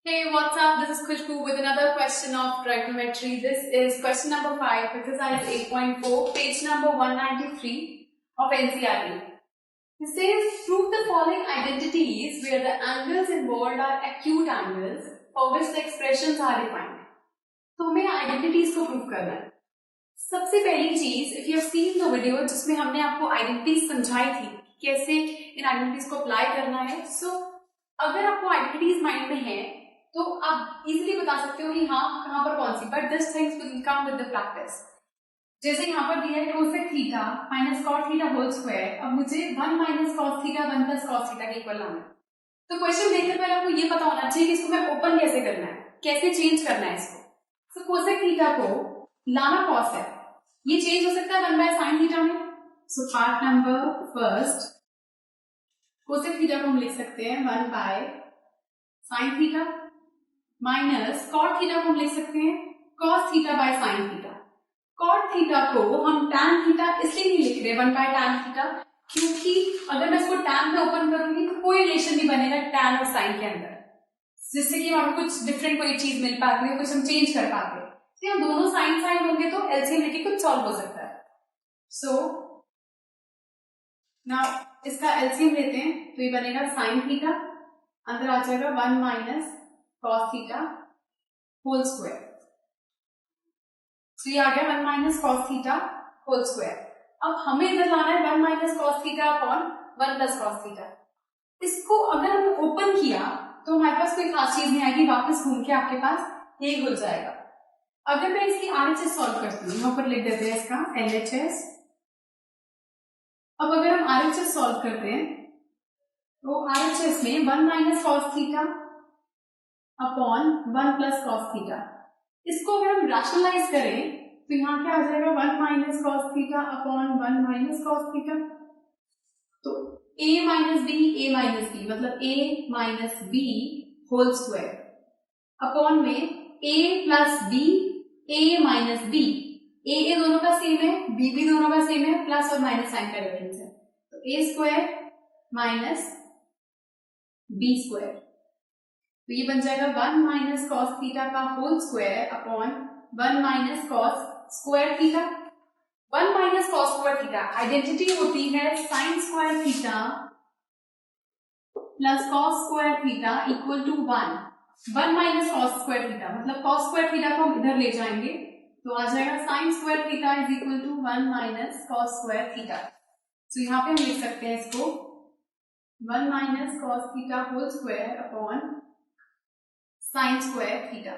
Hey, what's up? This is Khushbu with another question of trigonometry. This is question number 5, exercise 8.4, page number 193 of NCERT. It says, prove the following identities where the angles involved are acute angles for which the expressions are defined. तो हमें identities को prove करना है. सबसे पहली चीज, if you have seen the video जिसमें हमने आपको identities समझाई थी, कैसे इन identities को apply करना है. So, अगर आपको identities mind में है, तो आप इजीली बता सकते हो कि हाँ कहां पर कौन सी, but this things will come with the practice. जैसे यहाँ पर दिया है cosec theta minus cot theta whole square. अब मुझे 1 minus cos theta 1 plus cos theta के इक्वल लाना है. तो क्वेश्चन देखने पहले आपको ये पता होना चाहिए कि इसको मैं ओपन कैसे करना है, कैसे चेंज करना है इसको. तो कोसेक थीटा को लाना कॉस है, ये चेंज हो सकता है 1 बाय साइन थीटा में. So part number first, cosec theta को हम लिख सकते हैं 1 by sine theta minus cot theta को हम लिख सकते हैं cos theta by sine theta. Cot theta को हम टैन थीटा इसलिए नहीं लिख रहे 1 बाय टैन थीटा, क्योंकि अगर मैं इसको टैन में ओपन करूंगी तो कोई रिलेशन नहीं बनेगा टैन और साइन के अंदर, जिससे कि हमें कुछ डिफरेंट कोई चीज मिल पाती है, कुछ हम चेंज कर पाते हैं. तो यहाँ दोनों साइन साइन होंगे तो एलसीएम लेके कुछ सॉल्व हो सकता है. सो नाउ इसका एलसीएम लेते हैं तो ये बनेगा साइन थीटा, अंदर आ जाएगा 1 minus cos theta whole square. तो ये आ गया 1 minus cos theta whole square. अब हमें इधर लाना है 1 minus cos theta upon 1 plus cos theta. इसको अगर हमने ओपन किया तो हमारे पास कोई खास चीज नहीं आएगी, वापस घूम के आपके पास ये हो जाएगा. अगर मैं इसकी आरएचएस सॉल्व करती हूँ, यहाँ पर लिख देते हैं इसका एलएचएस. अब अगर हम आरएचएस सॉल्व करते हैं तो आरएचएस में 1 minus cos theta upon 1 plus cos theta. इसको अगर हम रैशनलाइज करें तो यहाँ क्या आ जाएगा 1 minus cos theta upon 1 minus cos theta. तो a माइनस बी मतलब a minus B whole square upon में a plus B a minus B. a दोनों का सेम है, b भी दोनों का सेम है, प्लस और माइनस साइन का डिफरेंस है. तो a square minus B square. तो ये बन जाएगा 1 माइनस कॉस थीटा का whole square upon 1 minus cos square theta. 1 minus cos square theta identity होती है sine square theta plus cos square theta equal to 1. 1 minus cos square theta मतलब cos square theta को हम इधर ले जाएंगे तो आ जाएगा sine square theta is equal to 1 minus cos square theta. तो यहाँ पे हम लिख सकते हैं इसको 1 minus cos theta whole square upon sine square theta.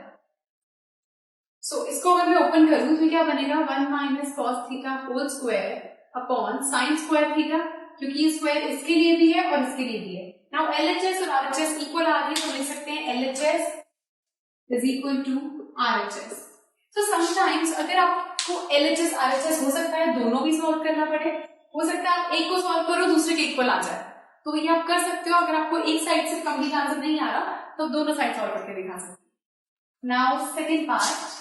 So इसको अगर मैं ओपन करूं तो क्या बनेगा 1 minus cos theta whole square upon sine square theta, क्योंकि ये स्क्वायर इसके लिए भी है और इसके लिए भी है. नाउ एलएचएस और आरएचएस इक्वल आ रही है तो लिख सकते हैं LHS is equal to RHS. तो समटाइम्स अगर आपको एलएचएस आरएचएस हो सकता है दोनों भी सॉल्व करना पड़े, हो सकता है आप एक को सॉल्व करो दूसरे के इक्वल आ जाए, तो ये आप कर सकते हो. अगर आपको एक साइड से कंप्लीट आंसर नहीं आ रहा तो दोनों साइड सॉल्व करके दिखा सकते. Now second part,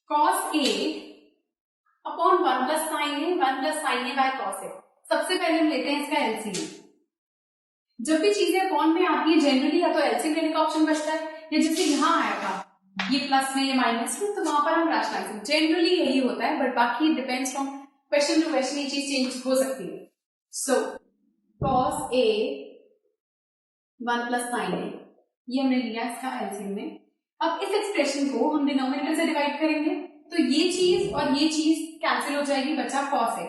cos a upon 1 plus sine A 1 plus sine A by cos a. सबसे पहले हम लेते हैं इसका एलसीएम. जब भी चीजें अपॉन में आती है जनरली या तो एलसीएम लेने का ऑप्शन बचता है, या जैसे यहाँ आया था ये प्लस में ये माइनस में, तो वहां पर हम रैशनलाइज जनरली यही होता है, बट बाकी depends from question to question ये चीज चेंज हो सकती है. So cos a 1 plus sine A ये हमने लिया इसका एलसीएम में. अब इस एक्सप्रेशन को हम डिनोमिनेटर से डिवाइड करेंगे तो ये चीज और ये चीज कैंसिल हो जाएगी, बचा cos a.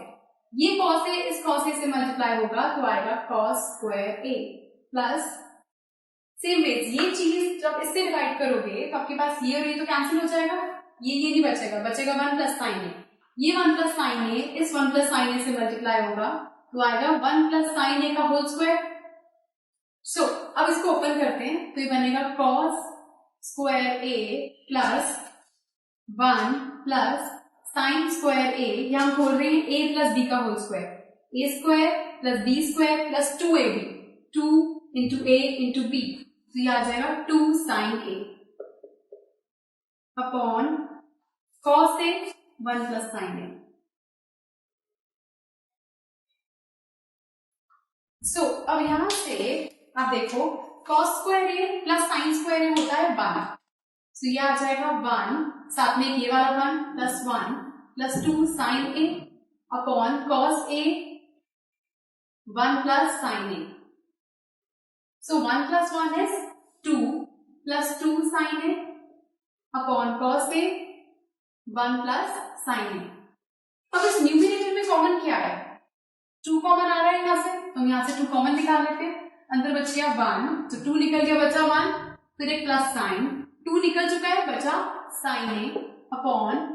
ये cos a इस cos a से मल्टीप्लाई होगा तो आएगा cos square a plus same ways ये चीज जब इससे डिवाइड करोगे तो आपके पास ये और ये तो कैंसिल हो जाएगा, ये नहीं बचेगा, बचेगा 1 प्लस साइन a. ये 1 प्लस साइन a इस 1 प्लस साइन a से मल्टीप्लाई होगा तो आएगा 1 प्लस साइन a का होल स्क्वायर. सो अब इसको ओपन करते हैं तो ये बनेगा cos square a plus 1 plus sine square a, यहां हम खोल रहे हैं a प्लस b का whole square, a square plus b square plus 2ab, 2 into a into b. तो ये आ जाएगा 2 sin a upon cos a 1 plus sin a। सो अब यहां से आप देखो cos square a plus sin square a होता है 1। सो ये आ जाएगा 1 साथ में ये वाला 1 plus 1 plus 2 sin a upon cos a 1 plus sin a। So 1 plus 1 is 2 plus 2 sin a upon cos a 1 plus sin a। अब इस न्यूमरेटर में कॉमन क्या है? 2 कॉमन आ रहा है यहां से, तो हम यहां से 2 कॉमन निकाल लेते हैं। अंदर बच गया 1, तो 2 निकल गया, बचा 1, फिर एक प्लस साइन, 2 निकल चुका है, बचा sin a upon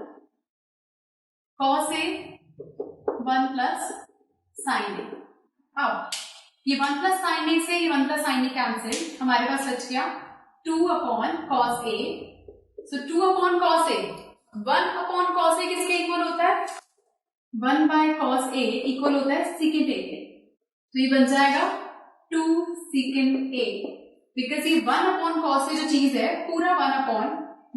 cos a 1 plus sin a। अब ये 1 प्लस साइन ए से ये 1 प्लस साइन ए कैंसिल, हमारे पास बच गया 2 upon cos A. So 2 upon cos A, 1 upon cos A किसके इक्वल होता है? 1 बाय कॉस ए इक्वल होता है सीकेंट ए के। तो ये बन जाएगा 2 सीकेंट ए, बिकॉज ये 1 अपॉन कॉस ए जो चीज है पूरा 1 अपॉन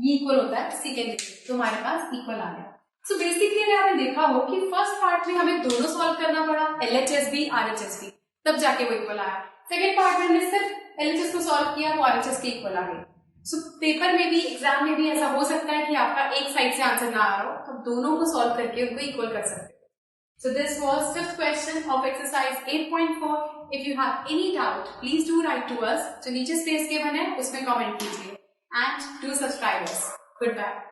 ये इक्वल होता है सीकेंट ए। तो हमारे पास इक्वल आ गया। सो बेसिकली अगर आपने देखा हो कि फर्स्ट पार्ट में हमें दोनों सॉल्व करना पड़ा, LHS RHS, तब जाके वो इक्वल आया। सेकेंड पार्ट में हमने सिर्फ LHS को सॉल्व किया, वो RHS के इक्वल आ गई। सो पेपर में भी, एग्जाम में भी ऐसा हो सकता है कि आपका एक साइड से आंसर ना आ रहा हो, तो दोनों को सॉल्व करके उनको इक्वल कर सकते हैं। So this was fifth question of exercise 8.4। If you have any doubt please do write to us. जो नीचे स्पेस गिवन है उसमें कमेंट कीजिए and do subscribe us. Good bye.